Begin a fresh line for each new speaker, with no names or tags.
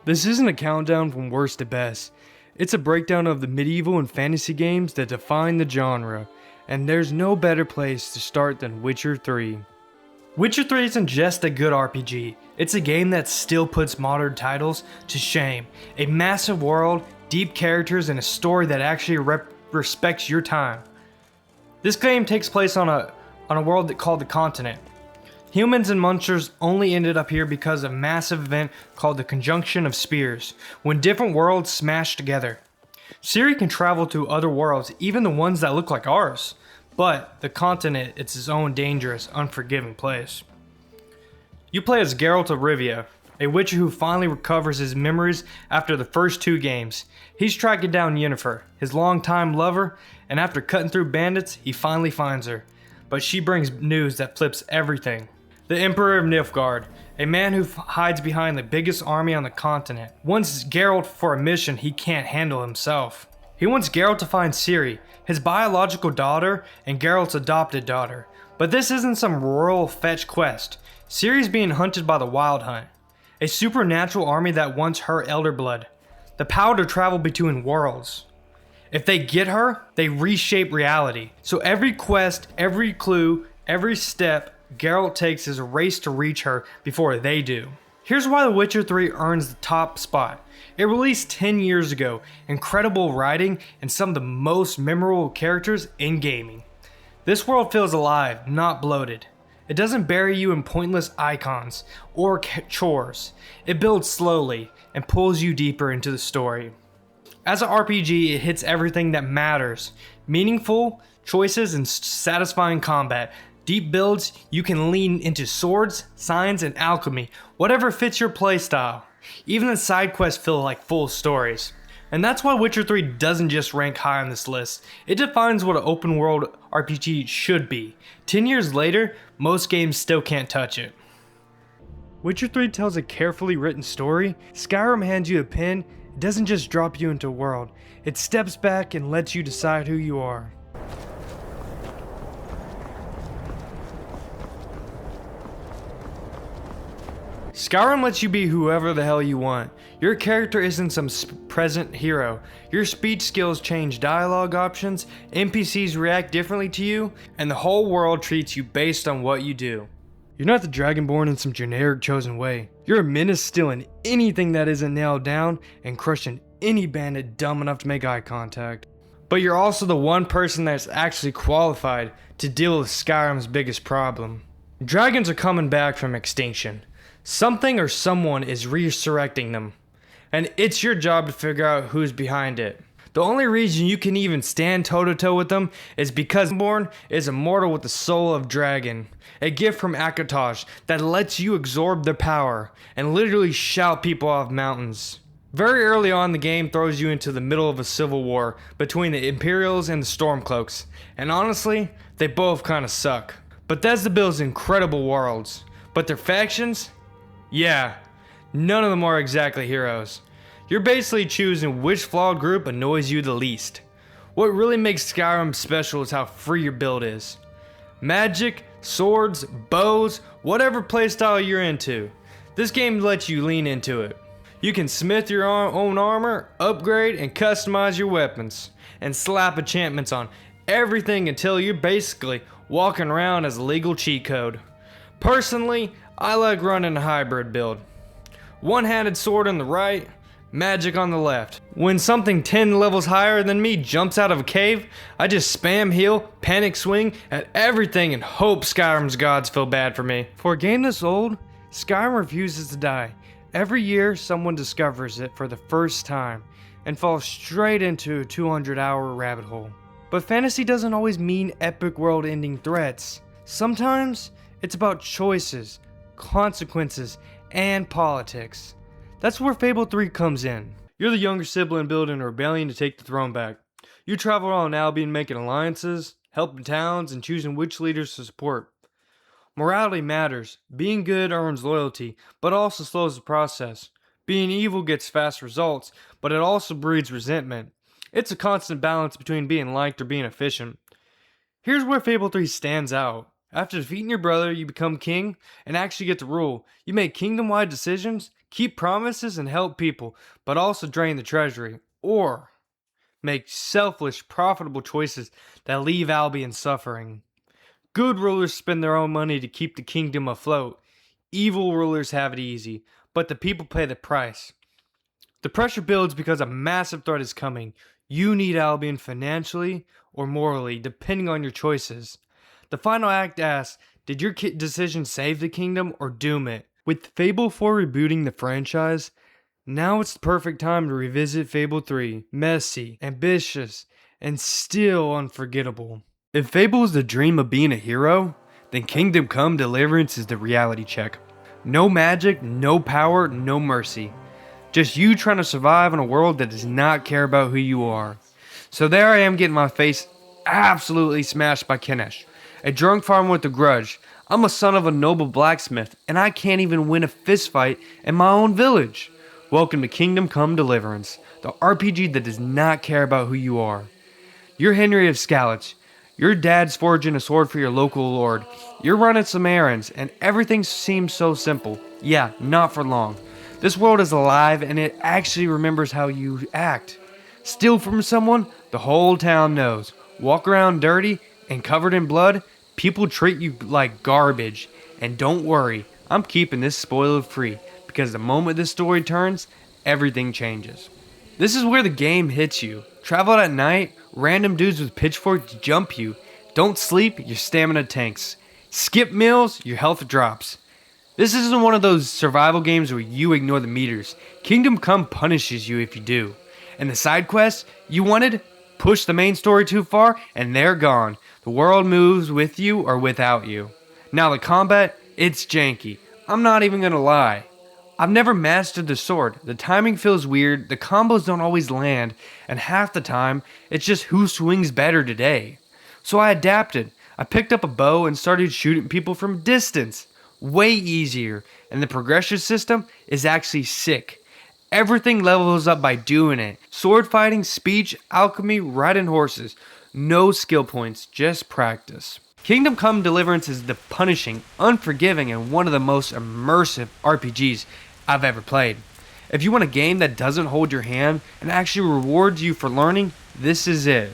This isn't a countdown from worst to best. It's a breakdown of the medieval and fantasy games that define the genre, and there's no better place to start than Witcher 3. Witcher 3 isn't just a good RPG, it's a game that still puts modern titles to shame. A massive world, deep characters, and a story that actually respects your time. This game takes place on a world called the Continent. Humans and monsters only ended up here because of a massive event called the Conjunction of Spears, when different worlds smashed together. Ciri can travel to other worlds, even the ones that look like ours, but the continent is its own dangerous, unforgiving place. You play as Geralt of Rivia, a witcher who finally recovers his memories after the first 2 games. He's tracking down Yennefer, his longtime lover, and after cutting through bandits, he finally finds her. But she brings news that flips everything. The Emperor of Nilfgaard, a man who hides behind the biggest army on the continent, wants Geralt for a mission he can't handle himself. He wants Geralt to find Ciri, his biological daughter and Geralt's adopted daughter. But this isn't some royal fetch quest. Ciri's being hunted by the Wild Hunt, a supernatural army that wants her elder blood, the power to travel between worlds. If they get her, they reshape reality. So every quest, every clue, every step Geralt takes is a race to reach her before they do. Here's why The Witcher 3 earns the top spot. It released 10 years ago, incredible writing, and some of the most memorable characters in gaming. This world feels alive, not bloated. It doesn't bury you in pointless icons or chores. It builds slowly and pulls you deeper into the story. As an RPG, it hits everything that matters. Meaningful choices and satisfying combat. Deep builds, you can lean into swords, signs, and alchemy, whatever fits your playstyle. Even the side quests feel like full stories. And that's why Witcher 3 doesn't just rank high on this list. It defines what an open world RPG should be. 10 years later, most games still can't touch it. Witcher 3 tells a carefully written story. Skyrim hands you a pen. It doesn't just drop you into a world. It steps back and lets you decide who you are. Skyrim lets you be whoever the hell you want. Your character isn't some present hero. Your speech skills change dialogue options, NPCs react differently to you, and the whole world treats you based on what you do. You're not the Dragonborn in some generic chosen way. You're a menace stealing anything that isn't nailed down and crushing any bandit dumb enough to make eye contact. But you're also the one person that's actually qualified to deal with Skyrim's biggest problem. Dragons are coming back from extinction. Something or someone is resurrecting them, and it's your job to figure out who's behind it. The only reason you can even stand toe-to-toe with them is because Born is immortal with the soul of dragon, a gift from Akatosh that lets you absorb their power and literally shout people off mountains. Very early on, the game throws you into the middle of a civil war between the Imperials and the Stormcloaks, and honestly, they both kinda suck. Bethesda builds incredible worlds, but their factions? Yeah, none of them are exactly heroes. You're basically choosing which flawed group annoys you the least. What really makes Skyrim special is how free your build is. Magic, swords, bows, whatever playstyle you're into. This game lets you lean into it. You can smith your own armor, upgrade, and customize your weapons, and slap enchantments on everything until you're basically walking around as a legal cheat code. Personally, I like running a hybrid build. One-handed sword on the right, magic on the left. When something 10 levels higher than me jumps out of a cave, I just spam heal, panic swing at everything and hope Skyrim's gods feel bad for me. For a game this old, Skyrim refuses to die. Every year, someone discovers it for the first time and falls straight into a 200-hour rabbit hole. But fantasy doesn't always mean epic world-ending threats. Sometimes, it's about choices, consequences, and politics. That's where Fable 3 comes in. You're the younger sibling building a rebellion to take the throne back. You travel around Albion making alliances, helping towns, and choosing which leaders to support. Morality matters. Being good earns loyalty, but also slows the process. Being evil gets fast results, but it also breeds resentment. It's a constant balance between being liked or being efficient. Here's where Fable 3 stands out. After defeating your brother, you become king and actually get to rule. You make kingdom-wide decisions, keep promises and help people, but also drain the treasury, or make selfish, profitable choices that leave Albion suffering. Good rulers spend their own money to keep the kingdom afloat. Evil rulers have it easy, but the people pay the price. The pressure builds because a massive threat is coming. You need Albion financially or morally, depending on your choices. The final act asks, did your decision save the kingdom or doom it? With Fable 4 rebooting the franchise, now it's the perfect time to revisit Fable 3. Messy, ambitious, and still unforgettable. If Fable is the dream of being a hero, then Kingdom Come Deliverance is the reality check. No magic, no power, no mercy. Just you trying to survive in a world that does not care about who you are. So there I am getting my face absolutely smashed by Kinesh, a drunk farmer with a grudge. I'm a son of a noble blacksmith, and I can't even win a fistfight in my own village. Welcome to Kingdom Come Deliverance, the RPG that does not care about who you are. You're Henry of Skalitz. Your dad's forging a sword for your local lord. You're running some errands, and everything seems so simple. Yeah, not for long. This world is alive, and it actually remembers how you act. Steal from someone, the whole town knows. Walk around dirty and covered in blood, people treat you like garbage. And don't worry, I'm keeping this spoiler free, because the moment this story turns, everything changes. This is where the game hits you. Travel at night, random dudes with pitchforks jump you. Don't sleep, your stamina tanks. Skip meals, your health drops. This isn't one of those survival games where you ignore the meters. Kingdom Come punishes you if you do. And the side quests you wanted, push the main story too far, and they're gone. The world moves with you or without you. Now the combat, it's janky. I'm not even gonna lie. I've never mastered the sword. The timing feels weird, the combos don't always land, and half the time, it's just who swings better today. So I adapted. I picked up a bow and started shooting people from distance. Way easier, and the progression system is actually sick. Everything levels up by doing it. Sword fighting, speech, alchemy, riding horses. No skill points, just practice. Kingdom Come Deliverance is the punishing, unforgiving, and one of the most immersive RPGs I've ever played. If you want a game that doesn't hold your hand and actually rewards you for learning, this is it.